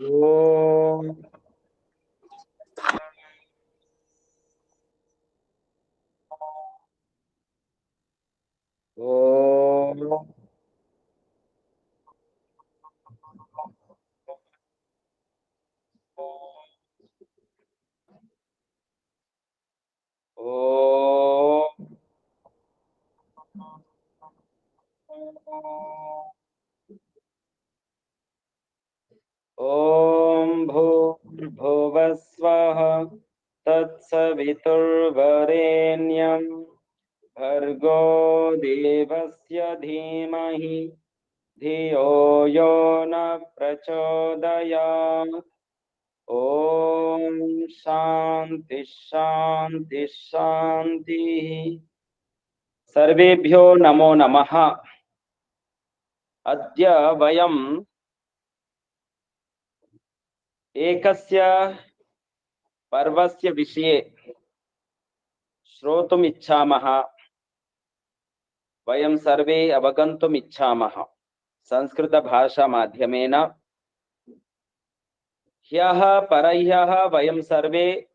ओम ओम ओम ओम भूर्भुवः स्वः तत्सवितुर्वरेण्यं भर्गो देवस्य धीमहि धियो यो न प्रचोदयात्। ओम शांति शांति शांति। सर्वेभ्यो नमो नमः। अद्य वयम् एकस्य पर्वस्य विषये श्रोतुम् इच्छामः। वयं सर्वे अवगन्तुम् इच्छामः संस्कृतभाषा माध्यमेन। ह्यः परह्यः वयं सर्वे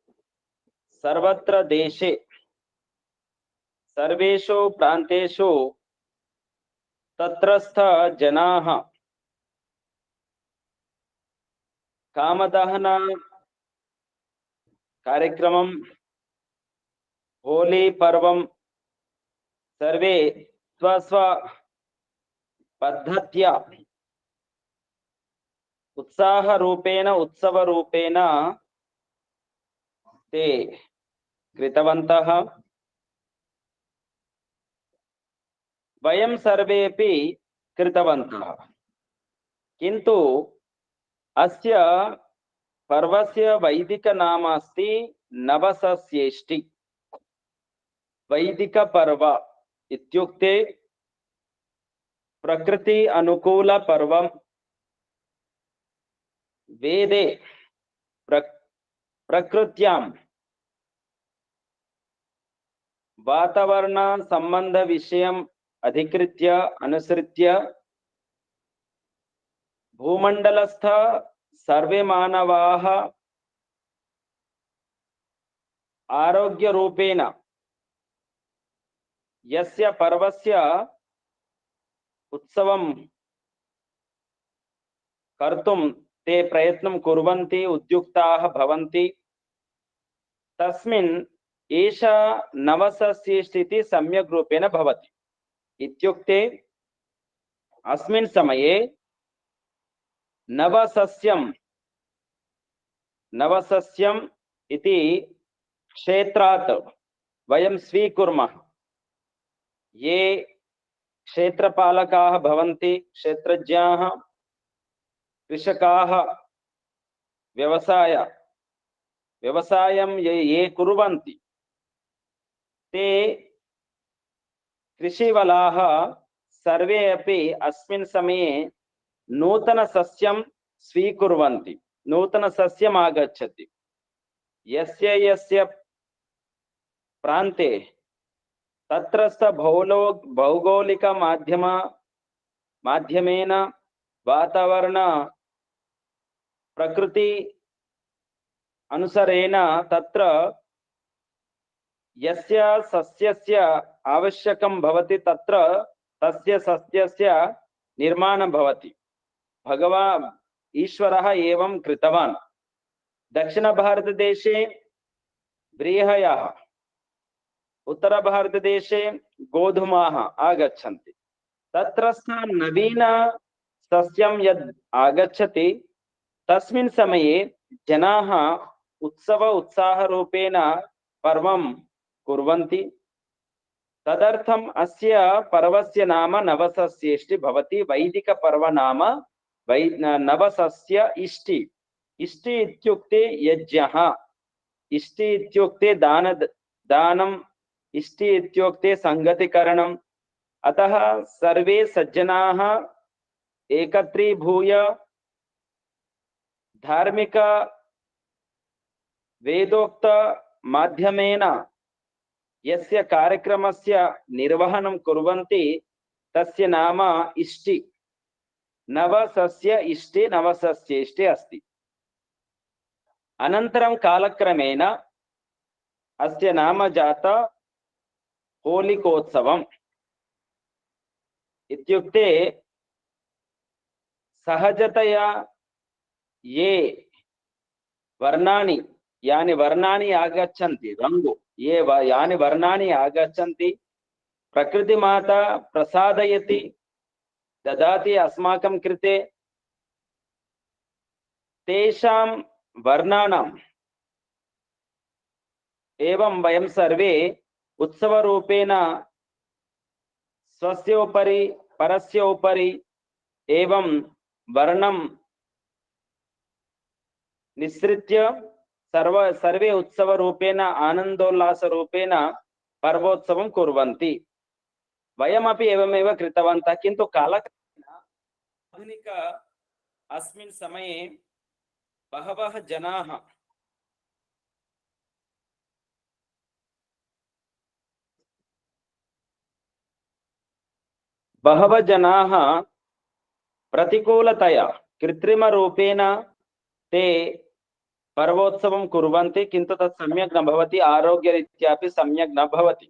सर्वत्र देशे सर्वेषु प्रान्तेषु तत्रस्थ जनाः कामदहन कार्यक्रमं होली पर्वं सर्वे स्वस्व पद्धत्या उत्साहरूपेण उत्सवरूपेण ते कृतवन्तः। वयं सर्वेपि कृतवन्तः, किन्तु अस्य पर्वस्य वैदिकनाम अस्ति नवसस्येष्टि। वैदिकपर्व इत्युक्ते प्रकृति अनुकूल पर्वं। वेदे प्रकृत्यां वातावरण संबंध विषयम् अधिकृत्य अनुसृत्य भूमंडलस्थ सर्वे मानवाः आरोग्य रूपेण यस्य पर्वस्य उत्सवं कर्तुं ते प्रयत्नं कुर्वन्ति, उद्युक्ताः भवन्ति। तस्मिन् एषा नवसस्येष्टि सम्यक् रूपेण भवति। इत्युक्ते अस्मिन् समये नवसस्यम् इति क्षेत्रात् वयं स्वीकुर्मः। ये क्षेत्रपालकाः भवन्ति, क्षेत्रज्ञाः, कृषकाः, व्यवसायं ये कुर्वन्ति ते कृषिवलाः सर्वे अपि अस्मिन् समये नूतनसस्यं स्वीकुर्वन्ति। नूतनसस्यम् आगच्छति। यस्य यस्य प्रान्ते तत्रस्थ भौगोलिक माध्यमेन वातावरण प्रकृति अनुसारेण तत्र यस्य सस्यस्य आवश्यकं भवति तत्र तस्य सस्यस्य निर्माणं भवति। भगवान् ईश्वरः एवं कृतवान्। दक्षिणभारतदेशे व्रीहयः, उत्तरभारतदेशे गोधूमाः आगच्छन्ति। तत्रस्थ नवीन सस्यं यद् आगच्छति तस्मिन् समये जनाः उत्साहरूपेण पर्वं कुर्वन्ति। तदर्थम् अस्य पर्वस्य नाम नवसस्येष्टि भवति। वैदिकपर्व नाम नवसस्य इष्टि। इष्टि इत्युक्ते यज्ञः, इष्टि इत्युक्ते दानम्, इष्टि इत्युक्ते संगतिकरणम्। अतः सर्वे सज्जनाः एकत्रीभूय धार्मिक वेदोक्त माध्यमेन यस्य कार्यक्रमस्य निर्वहणं कुर्वन्ति तस्य नाम इष्टि। नवसस्य इष्टि, नवसस्येष्टि अस्ति। अनन्तरं कालक्रमेण अस्य नाम जात होलिकोत्सवम्। इत्युक्ते सहजतया ये वर्णानि यानि वर्णानि आगच्छन्ति, रङ्गु यानि वर्णानि आगच्छन्ति, प्रकृतिमाता प्रसादयति, ददाति अस्माकं कृते। तेषां वर्णानाम् एवं वयं सर्वे उत्सवरूपेण स्वस्य उपरि परस्य उपरि एवं वर्णं निस्सृत्य सर्वे उत्सवरूपेण आनन्दोल्लासरूपेण पर्वोत्सवं कुर्वन्ति। वयमपि एवमेव कृतवन्तः, किन्तु कालक्रमेण आधुनिक अस्मिन् समये बहवः जनाः प्रतिकूलतया कृत्रिमरूपेण ते पर्वोत्सवं कुर्वन्ति, किन्तु तत् सम्यक् न भवति, आरोग्यरीत्यापि सम्यक् न भवति।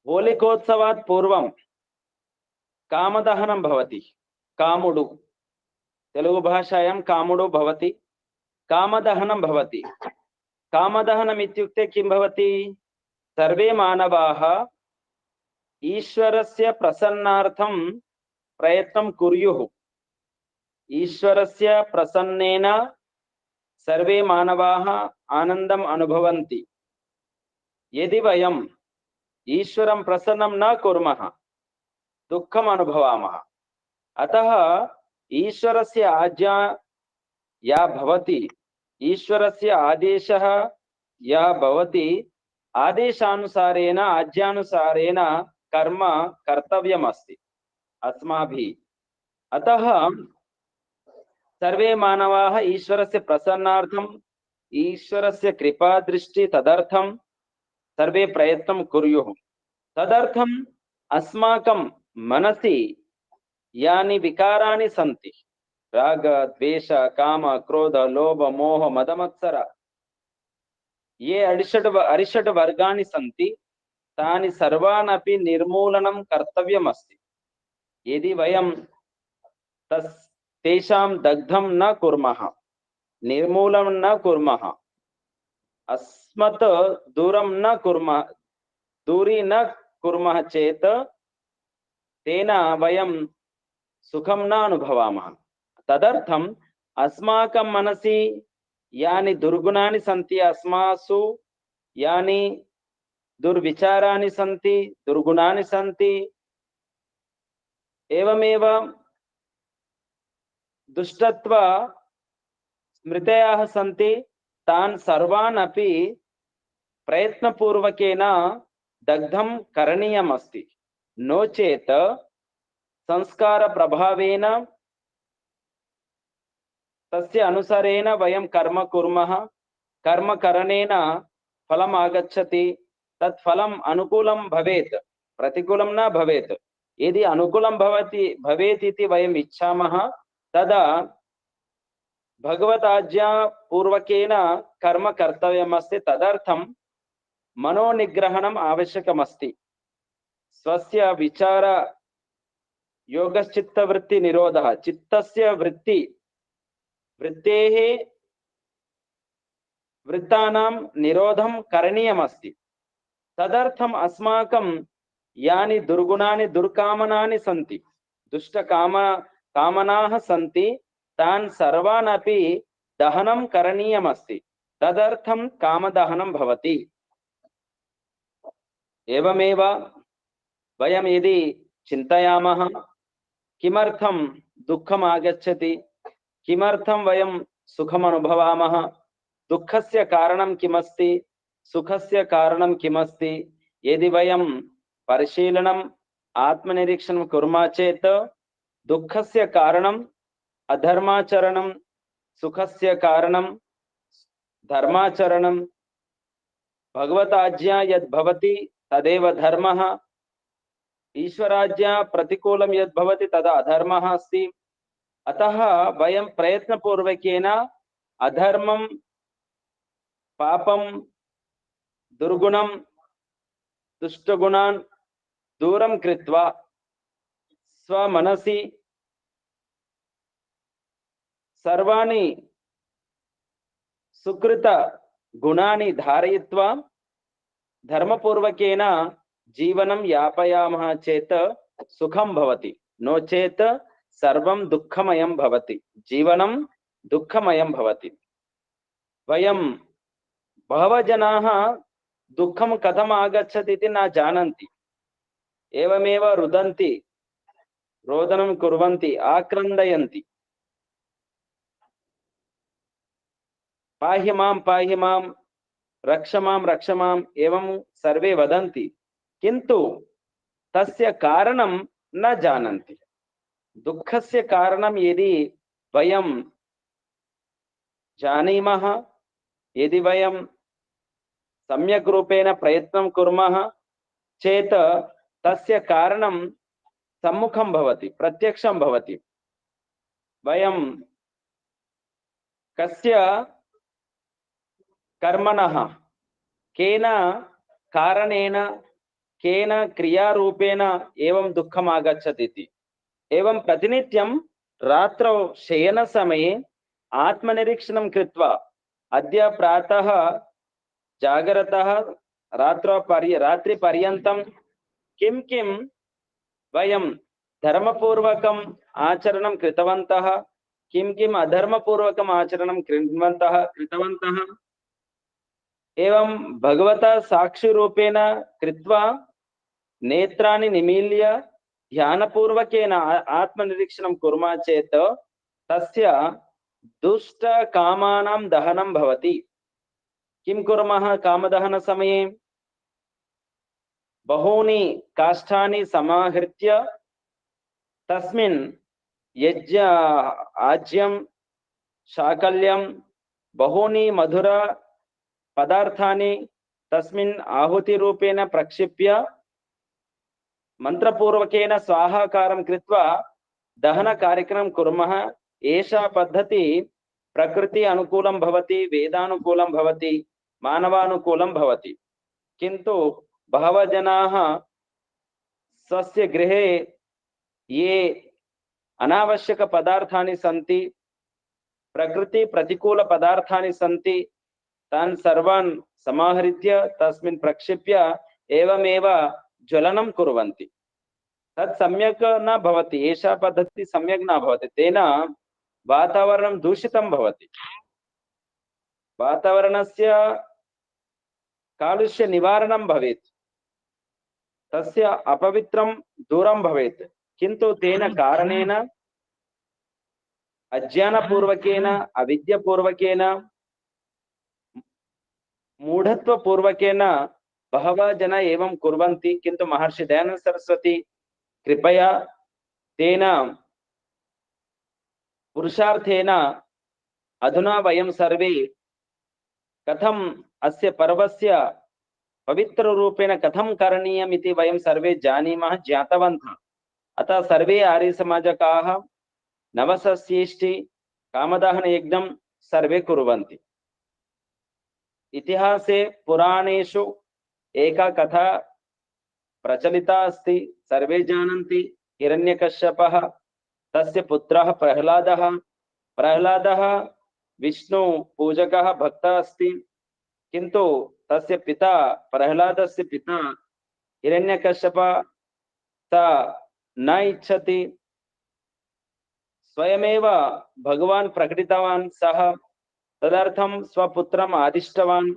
होलिकोत्सवात् पूर्वं कामदहनं भवति, कामुडु, तेलुगु भाषायां कामुडु भवति, कामदहनं भवति। कामदहनम् इत्युक्ते किं भवति? सर्वे मानवाः ईश्वरस्य प्रसन्नार्थं प्रयत्नं कुर्युः। ईश्वरस्य प्रसन्नेन सर्वे मानवाः आनन्दम् अनुभवन्ति। यदि वयम् ईश्वरं प्रसन्नं न कुर्मः, दुःखम् अनुभवामः। अतः ईश्वरस्य आज्ञा या भवति, ईश्वरस्य आदेशः या भवति, आदेशानुसारेण आज्ञानुसारेण कर्म कर्तव्यमस्ति अस्माभिः। अतः सर्वे मानवाः ईश्वरस्य प्रसन्नार्थं, ईश्वरस्य कृपादृष्टि तदर्थं सर्वे प्रयत्नं कुर्युः। तदर्थम् अस्माकं मनसि यानि विकाराणि सन्ति, राग द्वेष काम क्रोध लोभ मोह मदमत्सर, ये अरिषड् वर्गाणि सन्ति, तानि सर्वानपि निर्मूलनं कर्तव्यमस्ति। यदि वयं तेषां दग्धं न कुर्मः, निर्मूलनं न कुर्मः, अस्मत् दूरं न कुर्मः, दूरी न कुर्मः चेत् तेन वयं सुखं न अनुभवामः। तदर्थम् अस्माकं मनसि यानि दुर्गुणानि सन्ति, अस्मासु यानि दुर्विचाराणि सन्ति, दुर्गुणानि सन्ति, एवमेव दुष्टत्व स्मृतयः सन्ति, तान् सर्वान् अपि प्रयत्नपूर्वकेन दग्धं करणीयमस्ति। नो चेत् संस्कारप्रभावेन तस्य अनुसारेण वयं कर्म कुर्मः, कर्मकरणेन फलम् आगच्छति। तत् फलम् अनुकूलं भवेत्, प्रतिकूलं न भवेत्। यदि अनुकूलं भवेत् इति वयम् इच्छामः, तदा भगवदाज्ञा पूर्वकेन कर्म कर्तव्यमस्ति। तदर्थं मनोनिग्रहणम् आवश्यकमस्ति। स्वस्य विचार योगश्चित्तवृत्ति निरोधः, चित्तस्य वृत्तानां निरोधं करणीयमस्ति। तदर्थम् अस्माकं यानि दुर्गुणानि दुर्कामनानि सन्ति, कामनाः सन्ति, तान् सर्वान् अपि दहनं करणीयमस्ति। तदर्थं कामदहनं भवति। एवमेव वयं यदि चिन्तयामः, किमर्थं दुःखम् आगच्छति, किमर्थं वयं सुखम् अनुभवामः, दुःखस्य कारणं किमस्ति, सुखस्य कारणं किमस्ति, यदि वयं परिशीलनम् आत्मनिरीक्षणं कुर्मः चेत् दुःखस्य कारणम् अधर्माचरणं, सुखस्य कारणं धर्माचरणं। भगवताज्ञा यद् भवति तदेव धर्मः, ईश्वराज्ञा प्रतिकूलं यद् भवति तदा अधर्मः अस्ति। अतः वयं प्रयत्नपूर्वकेन అధర్మం పాపం దుర్గుణం దుష్టగుణాన్ దూరం కృత్వా స్వమనసి సర్వాణి సుకృత గుణాని ధారయిత్వా ధర్మపూర్వకేన జీవనం యాపయామः చేత్ సుఖం భవతి నో చేత్ సర్వం దుఃఖమయం భవతి జీవనం దుఃఖమయం భవతి వయం బహవः జనాः దుఃఖం కథం ఆగచ్చతి ఇది न जानन्ति एवमेव रुदन्ति रोदनं कुर्वन्ति आक्रन्दयन्ति पाहि मां रक्ष मां एवं सर्वे वदन्ति किन्तु तस्य कारणं न जानन्ति दुःखस्य कारणं यदि वयं जानीमः यदि वयं सम्यक् रूपेण प्रयत्नं कुर्मः चेत् तस्य कारणं सम्मुखं भवति प्रत्यक्षं भवति वयं कस्य कर्मणः केन कारणेन केन क्रियारूपेण एवं दुःखम् आगच्छति इति एवं प्रतिनित्यं रात्रौ शयनसमये आत्मनिरीक्षणं कृत्वा अद्य प्रातः जागरतः रात्रिपर्यन्तं किं किं वयं धर्मपूर्वकम् आचरणं कृतवन्तः किं किम् अधर्मपूर्वकम् आचरणं कृतवन्तः एवं भगवता साक्षिरूपेण कृत्वा नेत्राणि निमील्य ध्यानपूर्वकेन आत्मनिरीक्षणं कुर्मः चेत् तस्य दुष्टकामानां दहनं भवति किं कुर्मः कामदहनसमये बहूनि काष्ठानि समाहृत्य तस्मिन् यज्ञ आज्यं शाकल्यं बहूनि मधुर पदार्थानि तस्मिन् आहुतिरूपेण प्रक्षिप्य मंत्रपूर्वकेन स्वाहाकारं कृत्वा दहनकार्यक्रमं कुर्मः एषा पद्धति प्रकृति अनुकूलं भवति वेदानुकूलं भवति मानवानुकूलं भवति किन्तु बहवः जनाः स्वस्य गृहे ये अनावश्यक पदार्थानि सन्ति प्रकृति प्रतिकूल पदार्थानि सन्ति तान् सर्वान् समाहृत्य तस्मिन् प्रक्षिप्य एवमेव ज्वलनं कुर्वन्ति तत् सम्यक् न भवति एषा पद्धति सम्यक् न भवति तेन वातावरणं दूषितं भवति वातावरणस्य कालुष्य निवारणं भवेत् तस्य अपवित्रं दूरं भवेत् किन्तु तेन कारणेन अज्ञानपूर्वकेन अविद्यापूर्वकेन मूढ़त्वपूर्वकेन बहवः जना एवं कुर्वन्ति किन्तु महर्षि दयानंद सरस्वती कृपया तेन पुरुषार्थेन अधुना वयं सर्वे कथम् अस्य पर्वस्य पवित्ररूपेण कथं करणीयम् इति वयं सर्वे जानीमः ज्ञातवन्तः अतः सर्वे आर्यसमाजकाः नवसस्येष्टि कामदहनयज्ञं सर्वे कुर्वन्ति इतिहासे पुराणेषु एका कथा प्रचलिता अस्ति सर्वे जानन्ति हिरण्यकश्यपः तस्य पुत्रः प्रह्लादः विष्णु पूजकः भक्तः अस्ति किन्तु तस्य पिता प्रह्लादस्य पिता हिरण्यकश्यपः सा न इच्छति स्वयमेव भगवान् प्रकटितवान् सः तदर्थं स्वपुत्रम् आदिष्टवान्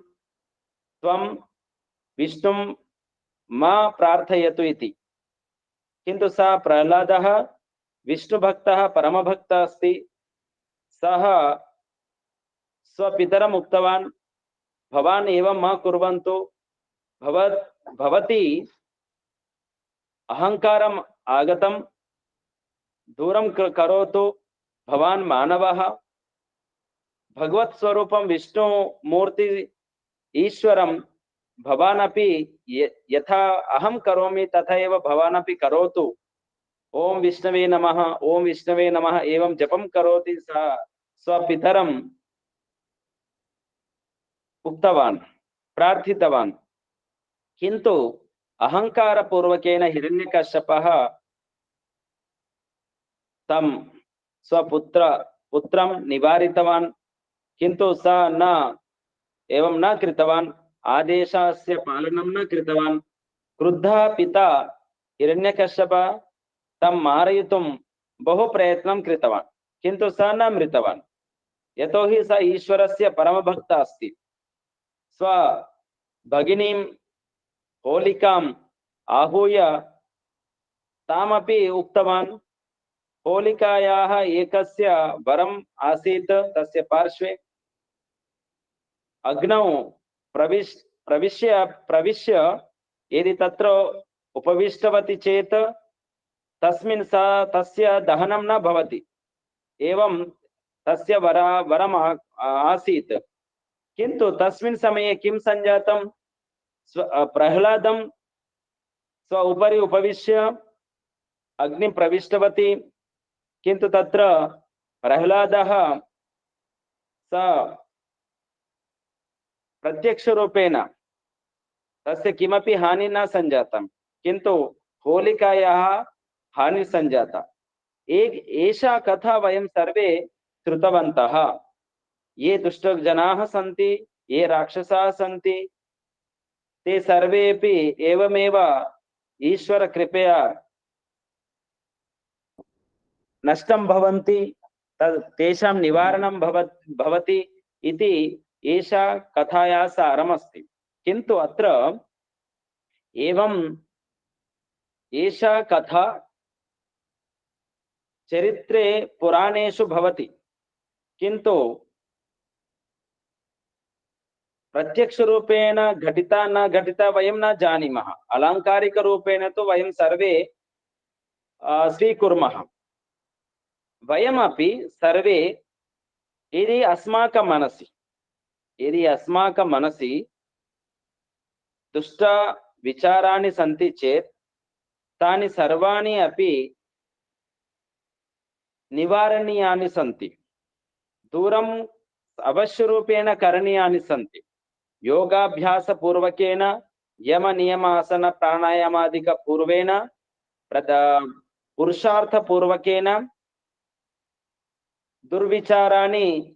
त्वं विष्णुं मा प्रार्थयतु इति किन्तु सः प्रह्लादः विष्णुभक्तः परमभक्तः अस्ति सः स्वपितरम् उक्तवान् भवान् एवं मा कुर्वन्तु भवती अहङ्कारम् आगतं दूरं करोतु भवान् मानवः भगवत् स्वरूपं विष्णु मूर्ति ईश्वरं भवान् अपि यथा अहं करोमि तथा एव भवान् अपि करोतु ओम विष्णवे नमः एवं जपं करोति सा स्वपितरं उक्तवान्, प्रार्थितवान्, किन्तु अहङ्कारपूर्वकेन हिरण्यकश्यपः तं पुत्रं निवारितवान्, किन्तु सः न एवं न कृतवान्, आदेशस्य पालनं न कृतवान्। क्रुद्धः पिता हिरण्यकश्यपः तं मारयितुं बहु प्रयत्नं कृतवान्, किन्तु सः न मृतवान्, यतोहि सः ईश्वरस्य परमभक्तः अस्ति। स्वभगिनीं होलिकाम् आहूय तामपि उक्तवान्। होलिकायाः एकस्य वरम् आसीत् तस्य पार्श्वे। अग्नौ प्रविश्य यदि तत्र उपविष्टवती चेत् तस्मिन् सा तस्य दहनं न भवति, एवं तस्य वरम् आसीत्। किन्तु तस्मिन् समये किं सञ्जातं, प्रह्लादं स्व उपरि उपविश्य अग्निं प्रविष्टवती, किन्तु तत्र प्रह्लादः स प्रत्यक्षरूपेण तस्य किमपि हानि न सञ्जातं, किन्तु होलिकायाः हानि सञ्जाता। एषा कथा वयं सर्वे श्रुतवन्तः। ये दुष्टजनाः सन्ति, ये राक्षसाः सन्ति, ते सर्वेपि एवमेव ईश्वरकृपया नष्टं भवन्ति, तेषां निवारणं भवति इति एषा कथायाः सारमस्ति। किन्तु अत्र एवं एषा कथा चरित्रे पुराणेषु भवति, किन्तु प्रत्यक्षरूपेण घटिता न घटिता वयं न जानीमः। अलङ्कारिकरूपेण तु वयं सर्वे स्वीकुर्मः। वयमपि सर्वे यदि अस्माकं मनसि दुष्ट विचाराणि सन्ति चेत् तानि सर्वाणि अपि निवारणीयानि सन्ति, दूरम् अवश्यरूपेण करणीयानि सन्ति। योगाभ्यासपूर्वकेन यमनियमासन प्राणायामादिकपूर्वेण पुरुषार्थपूर्वकेन दुर्विचाराणि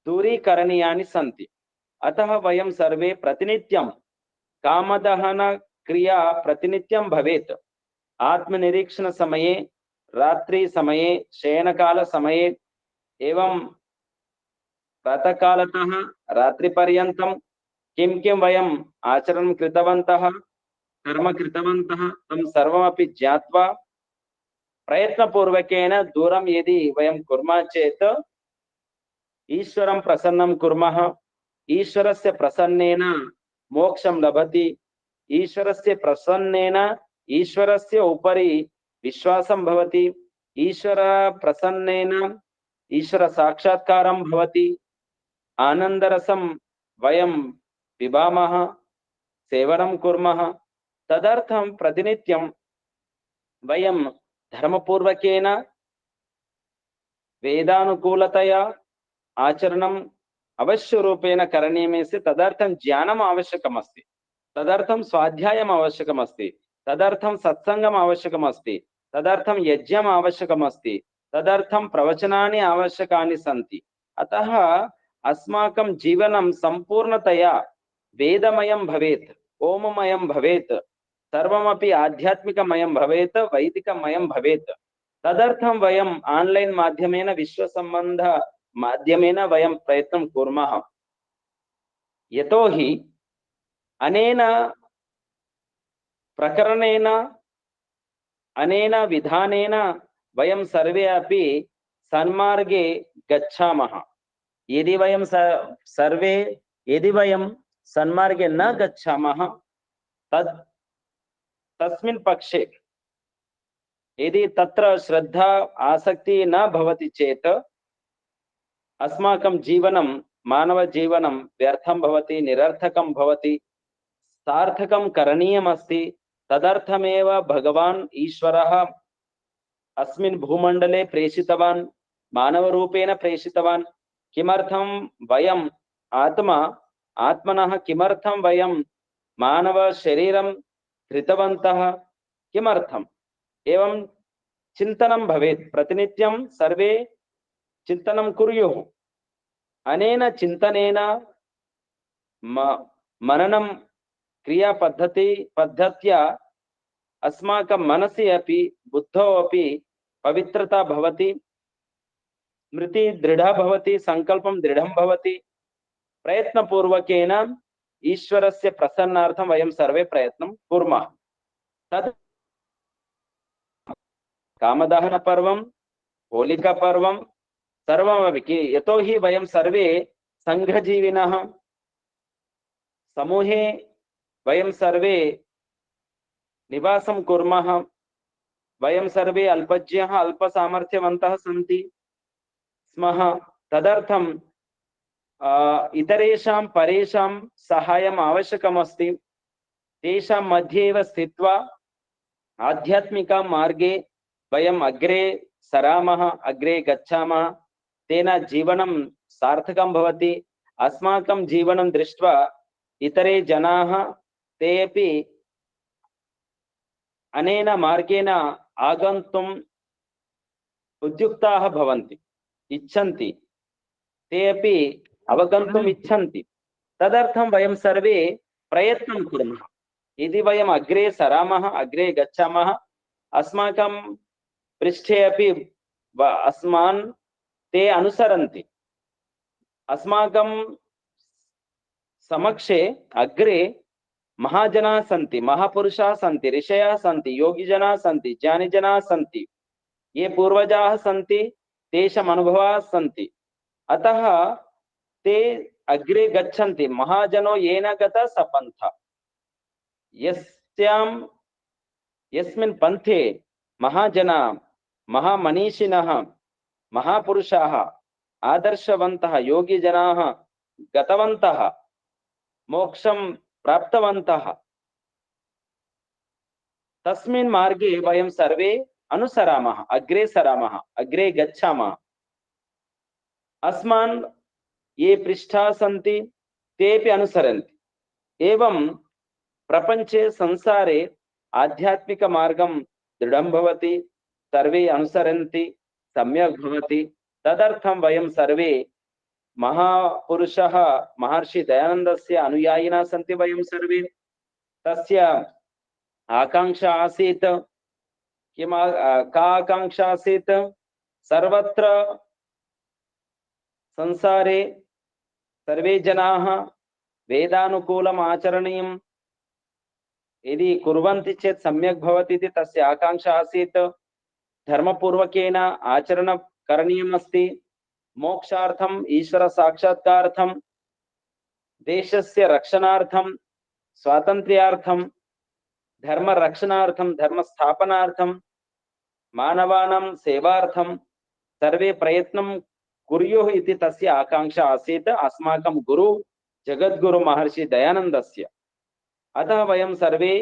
दूरीकरणीयानि सन्ति। अतः वयं सर्वे प्रतिनित्यं कामदहन क्रिया प्रतिनित्यं भवेत्। आत्मनिरीक्षण समये, रात्रि समये, शयनकाल समये, एवं प्रातःकालतः रात्रिपर्यन्तं किं किं वयम् आचरणं कृतवन्तः, कर्म कृतवन्तः, तं सर्वमपि ज्ञात्वा प्रयत्नपूर्वकेन दूरं यदि वयं कुर्मः चेत् ईश्वरं प्रसन्नं कुर्मः। ईश्वरस्य प्रसन्नेन मोक्षं लभति। ईश्वरस्य प्रसन्नेन ईश्वरस्य उपरि विश्वासं भवति। ईश्वर प्रसन्नेन ईश्वर साक्षात्कारं भवति। आनन्दरसं वयं पिबामः, सेवनं कुर्मः। तदर्थं प्रतिनित्यं वयं धर्मपूर्वकेन वेदानुकूलतया आचरणम् अवश्यरूपेण करणीयमस्ति। तदर्थं ज्ञानम् आवश्यकमस्ति, तदर्थं स्वाध्यायम् आवश्यकमस्ति, तदर्थं सत्सङ्गम् आवश्यकमस्ति, तदर्थं यज्ञम् आवश्यकमस्ति, तदर्थं प्रवचनानि आवश्यकानि सन्ति। अतः अस्माकं जीवनं सम्पूर्णतया वेदमयं भवेत्, ओममयं भवेत्, सर्वमपि आध्यात्मिकमयं भवेत्, वैदिकमयं भवेत्। तदर्थं वयम् आन्लैन् माध्यमेन, विश्वसम्बन्ध माध्यमेन वयं प्रयत्नं कुर्मः। यतोहि अनेन प्रकरणेन, अनेन विधानेन वयं सर्वे अपि सन्मार्गे गच्छामः। यदि वयं सर्वे यदि वयं सन्मार्गे न गच्छामः, तस्मिन् पक्षे यदि तत्र श्रद्धा आसक्तिः न भवति चेत् अस्माकं जीवनं, मानवजीवनं व्यर्थं भवति, निरर्थकं भवति। सार्थकं करणीयमस्ति। तदर्थमेव भगवान् ईश्वरः अस्मिन् भूमण्डले प्रेषितवान्, मानवरूपेण प्रेषितवान्। किमर्थं वयम् आत्मा आत्मनः किमर्थं वयं मानव शरीरं धृतवन्तः, किमर्थम् एवं चिन्तनं भवेत्। प्रतिनित्यं सर्वे चिन्तनं कुर्युः। अनेन चिन्तनेन मननं पद्धत्या अस्माकं मनसि अपि बुद्धौ अपि पवित्रता भवति, स्मृति दृढा भवति, संकल्पं दृढं भवति। प्रयत्नपूर्वकेन ईश्वरस्य प्रसन्नार्थं वयं सर्वे प्रयत्नं कुर्मः। तद् कामदहनपर्वं, होलिकापर्वं सर्वमपि यतोहि वयं सर्वे संघजीविनः, समूहे वयं सर्वे निवासं कुर्मः। वयं सर्वे अल्पज्ञः अल्पसामर्थ्यवन्तः सन्ति स्मः। तदर्थं इतरेषां परेषां सहायम् आवश्यकमस्ति। तेषां मध्ये एव स्थित्वा आध्यात्मिक मार्गे वयम् अग्रे सरामः, अग्रे गच्छामः। तेन जीवनं सार्थकं भवति। अस्माकं जीवनं दृष्ट्वा इतरे जनाः ते अपि अनेन मार्गेण आगन्तुम् उद्युक्ताः भवन्ति, इच्छन्ति। ते अपि अवगन्तुम् इच्छन्ति। तदर्थं वयं सर्वे प्रयत्नं कुर्मः। यदि वयम् अग्रे सरामः, अग्रे गच्छामः, अस्माकं पृष्ठे अपि अस्मान् ते अनुसरन्ति। अस्माकं समक्षे अग्रे महाजनाः सन्ति, महापुरुषाः सन्ति, ऋषयः सन्ति, योगिजनाः सन्ति, ज्ञानिजनाः सन्ति। ये पूर्वजाः सन्ति, तेषाम् अनुभवाः सन्ति। अतः ते अग्रे गच्छन्ति। महाजनो येन गतः स पन्थः। यस्मिन् पन्थे महाजनाः, महामनीषिणः, महापुरुषाः, आदर्शवन्तः, योगिजनाः गतवन्तः, मोक्षं प्राप्तवन्तः, तस्मिन् मार्गे वयं सर्वे अनुसरामः, अग्रे सरामः, अग्रे गच्छामः। अस्मान् ये पृष्ठाः सन्ति तेपि अनुसरन्ति। एवं प्रपञ्चे संसारे आध्यात्मिक मार्गं दृढं भवति, सर्वे अनुसरन्ति, सम्यक् भवति। तदर्थं वयं सर्वे महापुरुषः महर्षि दयानन्दस्य अनुयायिनः सन्ति। वयं सर्वे तस्य आकांक्षा आसीत्। का आकांक्षा आसीत्? सर्वत्र संसारे सर्वे जनाः वेदानुकूलम् आचरणीयं यदि कुर्वन्ति चेत् सम्यक् भवति इति तस्य आकांक्षा आसीत्। धर्मपूर्वकेन आचरणं करणीयमस्ति। मोक्षार्थम्, ईश्वर साक्षात्कारार्थं, देशस्य रक्षणार्थं, स्वातन्त्र्यार्थं, धर्म रक्षणार्थं, धर्म स्थापनार्थं, मानवानां सेवार्थं सर्वे प्रयत्नं कुर्युः इति तस्य आकांक्षा आसीत् अस्माकं गुरु जगद्गुरु महर्षि दयानन्दस्य। अतः वयं सर्वे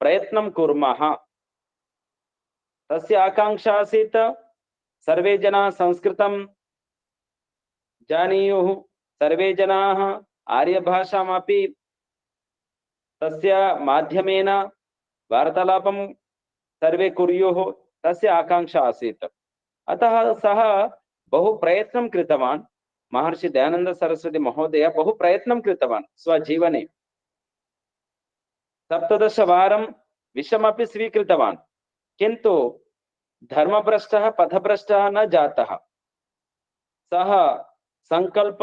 प्रयत्नं कुर्मः। तस्य आकांक्षा आसीत् सर्वे जनाः संस्कृतं जानीयुः, सर्वे जनाः आर्यभाषामपि तस्य माध्यमेन वार्तालापं सर्वे कुर्युः, तस्य आकांक्षा आसीत्। अतः सः बहु प्रयत्नं कृतवान्। महर्षि दयानंद सरस्वती महोदय बहु प्रयत्नं कृतवान् स्वजीवने। 17 वारं विषमपि स्वीकृतवान्, किन्तु धर्मभ्रष्टः पथभ्रष्टः न जातः। सः संकल्प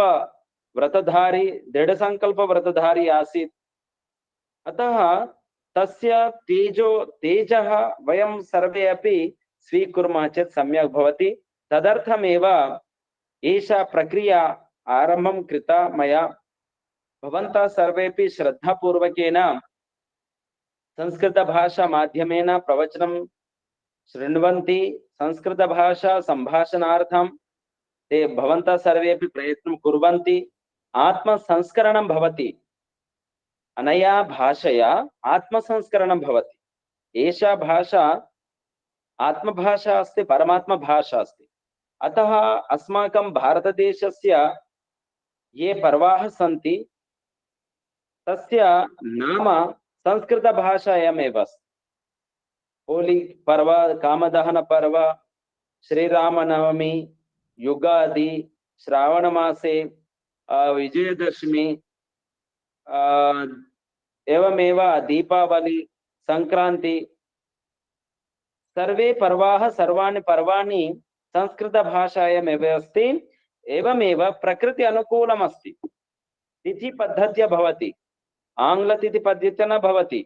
व्रतधारी, दृढ़ संकल्प व्रतधारी आसीत्। अतः तस्य तेजः वयं सर्वे अपि स्वीकुर्मः चेत् सम्यक् भवति। तदर्थमेव एषा प्रक्रिया आरम्भं कृता मया। भवन्तः सर्वेपि श्रद्धापूर्वकेन संस्कृतभाषा माध्यमेन प्रवचनं शृण्वन्ति। संस्कृतभाषा सम्भाषणार्थं ते भवन्तः सर्वेपि प्रयत्नं कुर्वन्ति। आत्मसंस्करणं भवति। अनया भाषया आत्मसंस्करणं भवति। एषा भाषा आत्मभाषा अस्ति, परमात्मा भाषा अस्ति। अतः अस्माकं भारतदेशस्य ये पर्वाः सन्ति तस्य नाम संस्कृतभाषायामेव अस्ति। होली पर्व, कामदहन पर्व, श्रीरामनवमी, युगादि, श्रावणमासे विजयदशमी, एवमेव दीपावली, संक्रांति, सर्वे पर्वाः सर्वाणि पर्वाणि संस्कृतभाषायामेव अस्ति। एवमेव प्रकृति अनुकूलमस्ति। तिथिपद्धत्या भवति, आङ्ग्लतिथिपद्धत्या न भवति।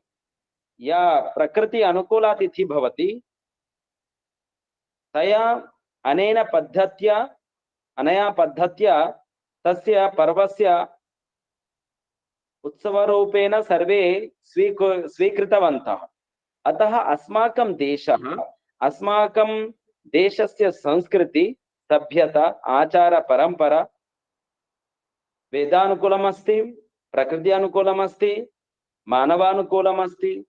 या प्रकृति अनुकूला तिथि भवति तया अनया पद्धत्या तस्य पर्वस्य उत्सवरूपेण सर्वे स्वीकृतवन्तः। अतः अस्माकं देशस्य संस्कृति, सभ्यता, आचार, परंपरा वेदानुकूलमस्ति, प्रकृति अनुकूलमस्ति, मानवानुकूलमस्ति।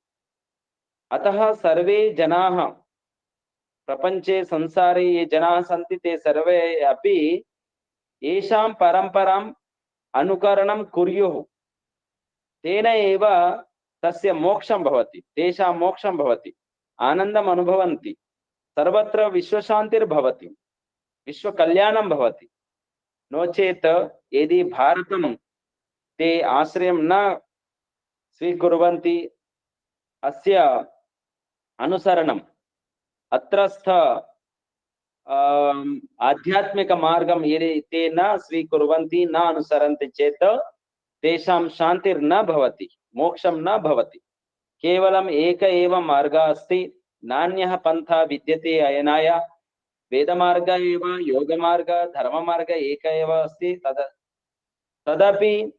अतः सर्वे जनाः प्रपंचे संसारे ये जनाः सन्ति ते सर्वे अपि येषां परंपराम् अनुकरणं कुर्युः। तेन एव तस्य मोक्षं भवति, तेषां मोक्षं भवति, आनन्दम् अनुभवन्ति, सर्वत्र विश्वशान्तिर्भवति, विश्वकल्याणं भवति। नो चेत् यदि भारतं ते आश्रयं न स्वीकुर्वन्ति, अस्य अनुसरणम् अत्रस्थ आध्यात्मिक मार्गं यदि ते न स्वीकुर्वन्ति, न अनुसरन्ति चेत् तेषां शान्तिर्न भवति, मोक्षं न भवति। केवलम् एक एव मार्गः अस्ति, नान्यः पन्था विद्यते अयनाय। वेदमार्ग एव, योगमार्ग, धर्ममार्ग एक एव अस्ति। तदपि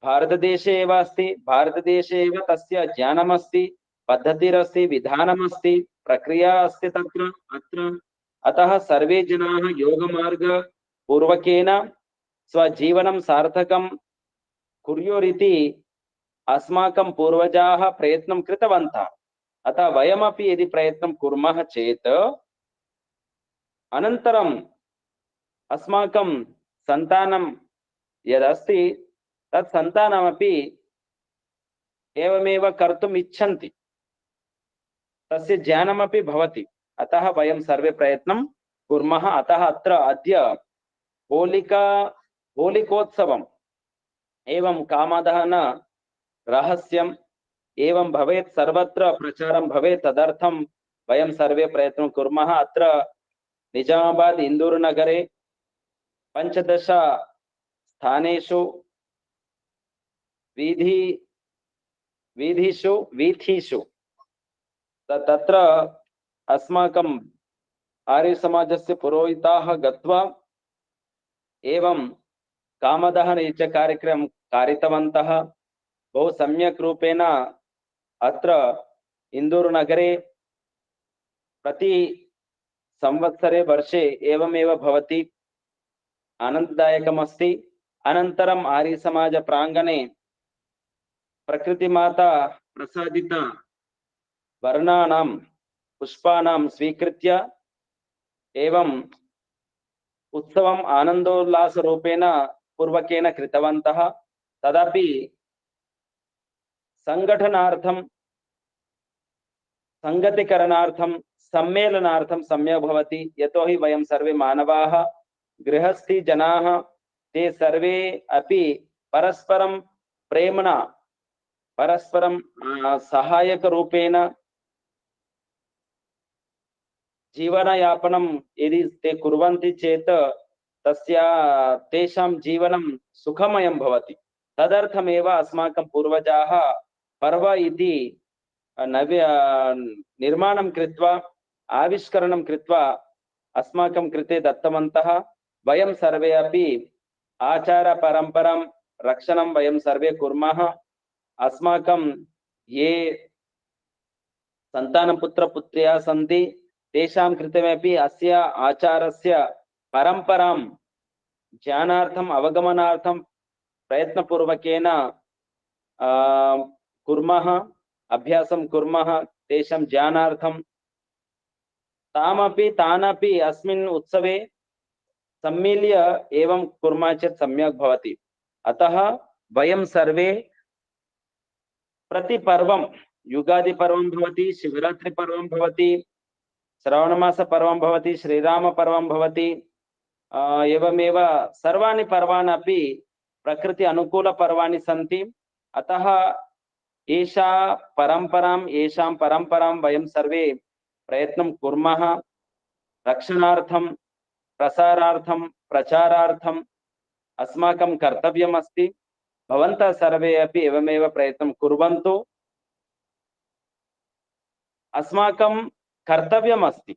भारतदेशे एव अस्ति। भारतदेशे एव तस्य ज्ञानमस्ति, पद्धतिरस्ति, विधानमस्ति, प्रक्रिया अस्ति अत्र। अतः सर्वे जनाः योगमार्ग पूर्वकेन स्वजीवनं सार्थकं कुर्युरिति अस्माकं पूर्वजाः प्रयत्नं कृतवन्तः। अतः वयमपि यदि प्रयत्नं कुर्मः चेत् अनन्तरम् अस्माकं सन्तानं यदस्ति तत् सन्तानमपि एवमेव कर्तुम् इच्छन्ति, तस्य ज्ञानमपि भवति। अतः वयं सर्वे प्रयत्नं कुर्मः। अतः अत्र अद्य होलिकोत्सवम् एवं कामदहन रहस्यम् एवं भवेत्, सर्वत्र प्रचारं भवेत्। तदर्थं वयं सर्वे प्रयत्नं कुर्मः। अत्र निजामाबाद इंदूर नगरे 15 स्थानेषु वीथीषु तत्र अस्माकं आर्य समाजस्य पुरोहिताः गत्वा एवं कामदहन च कार्यक्रमं कारितवन्तः। बहु सम्यक् रूपेण अत्र इंदूर नगरे प्रति संवत्सरे वर्षे एवमेव भवति, आनन्ददायकमस्ति। अनन्तरम् आर्य समाज प्रांगणे प्रकृतिमाता प्रसादित वर्णानां पुष्पाणां स्वीकृत्य एवं उत्सवम् आनन्दोल्लासरूपेण पूर्वकेन कृतवन्तः। तदपि संगठनार्थं, संगतिकरणार्थं, सम्मेलनार्थं सम्यक् भवति। यतोहि वयं सर्वे मानवाः, गृहस्थी जनाः, ते सर्वे अपि परस्परं प्रेम्णा, परस्परं सहायकरूपेण जीवनयापनं यदि ते कुर्वन्ति चेत् तेषां जीवनं सुखमयं भवति। तदर्थमेव अस्माकं पूर्वजाः पर्व इति निर्माणं कृत्वा, आविष्करणं कृत्वा अस्माकं कृते दत्तवन्तः। वयं सर्वे अपि आचार परंपरां रक्षणं वयं सर्वे कुर्मः। अस्माकं ये सन्तानपुत्रपुत्र्यः सन्ति तेषां कृतेपि अस्य आचारस्य परंपरां ज्ञानार्थम्, अवगमनार्थं प्रयत्नपूर्वकेन कुर्मः, अभ्यासं कुर्मः। तेषां ज्ञानार्थं तानपि अस्मिन् उत्सवे सम्मिल्य एवं कुर्मः चेत् सम्यक् भवति। अतः वयं सर्वे प्रति पर्वं युगादि पर्वं भवति, शिवरात्रि पर्वं भवति, श्रावणमास पर्वं भवति, श्रीराम पर्वं भवति। एवमेव सर्वाणि पर्वाणि अपि प्रकृति अनुकूल पर्वाणि सन्ति। अतः येषां परम्परां वयं सर्वे प्रयत्नं कुर्मः। रक्षणार्थं, प्रसारार्थं, प्रचारार्थम् अस्माकं कर्तव्यमस्ति। भवन्तः सर्वे अपि एवमेव प्रयत्नं कुर्वन्तु। अस्माकं कर्तव्यमस्ति,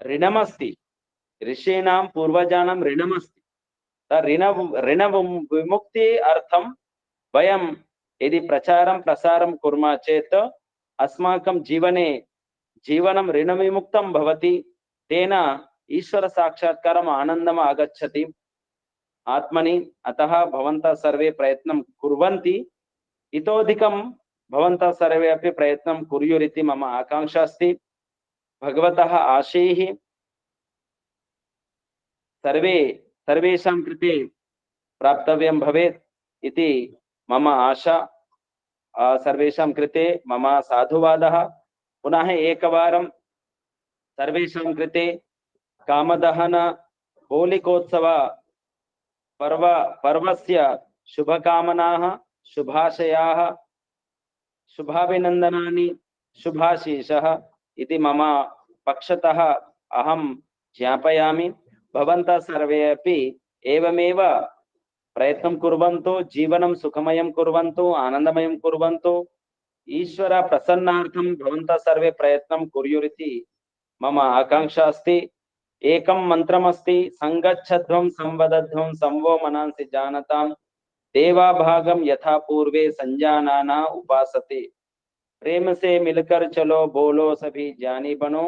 ऋणमस्ति, ऋषीणां पूर्वजानां ऋणमस्ति। ऋणविमुक्ति अर्थं वयं यदि प्रचारं प्रसारं कुर्मः चेत् अस्माकं जीवने जीवनं ऋणविमुक्तं भवति। तेन ईश्वर साक्षात्कारम् आनन्दम् आगच्छति आत्मनि। अतः भवन्तः सर्वे प्रयत्नं कुर्वन्ति। इतोधिकं भवन्तः सर्वे अपि प्रयत्नं कुर्युरिति मम आकांक्षा अस्ति। भगवतः आशीः सर्वेषां कृते प्राप्तव्यं भवेत् इति मम आशा। सर्वेषां कृते मम साधुवादः। पुनः एकवारं सर्वेषां कृते कामदहन होलिकोत्सव पर्वस्य शुभकामनाः, शुभाशयाः, शुभाभिनन्दनानि, शुभाशीषः इति मम पक्षतः अहं ज्ञापयामि। भवन्तः सर्वे अपि एवमेव प्रयत्नं कुर्वन्तु, जीवनं सुखमयं कुर्वन्तु, आनन्दमयं कुर्वन्तु। ईश्वर प्रसन्नार्थं भवन्तः सर्वे प्रयत्नं कुर्युरिति मम आकांक्षा अस्ति। एकं मन्त्रमस्ति, संगच्छध्वं संवदध्वं संवो मनांसि जानतां देवाभागं यथा पूर्वे संजानाना उपासते। प्रेम से मिलकर चलो, बोलो सभी ज्ञानी बनो,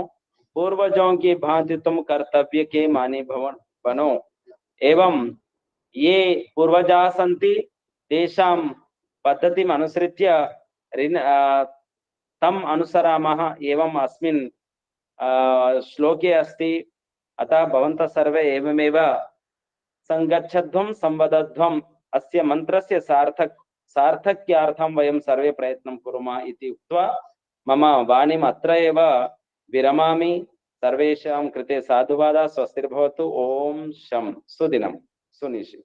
पूर्वजों की भांति तुम कर्तव्य के मानी बनो। एवं ये पूर्वजाः सन्ति तेषां पद्धतिम् अनुसृत्य तम् अनुसरामः एवम् अस्मिन् श्लोके अस्ति। अतः भवन्तः सर्वे एवमेव संगच्छध्वं संवदध्वम् अस्य मन्त्रस्य सार्थक्यार्थं वयं सर्वे प्रयत्नं कुर्मः इति उक्त्वा मम वाणीम् अत्र एव विरमामि। सर्वेषां कृते साधुवादः। स्वस्तिर्भवतु। ओम शं सुदिनं सुनिशि।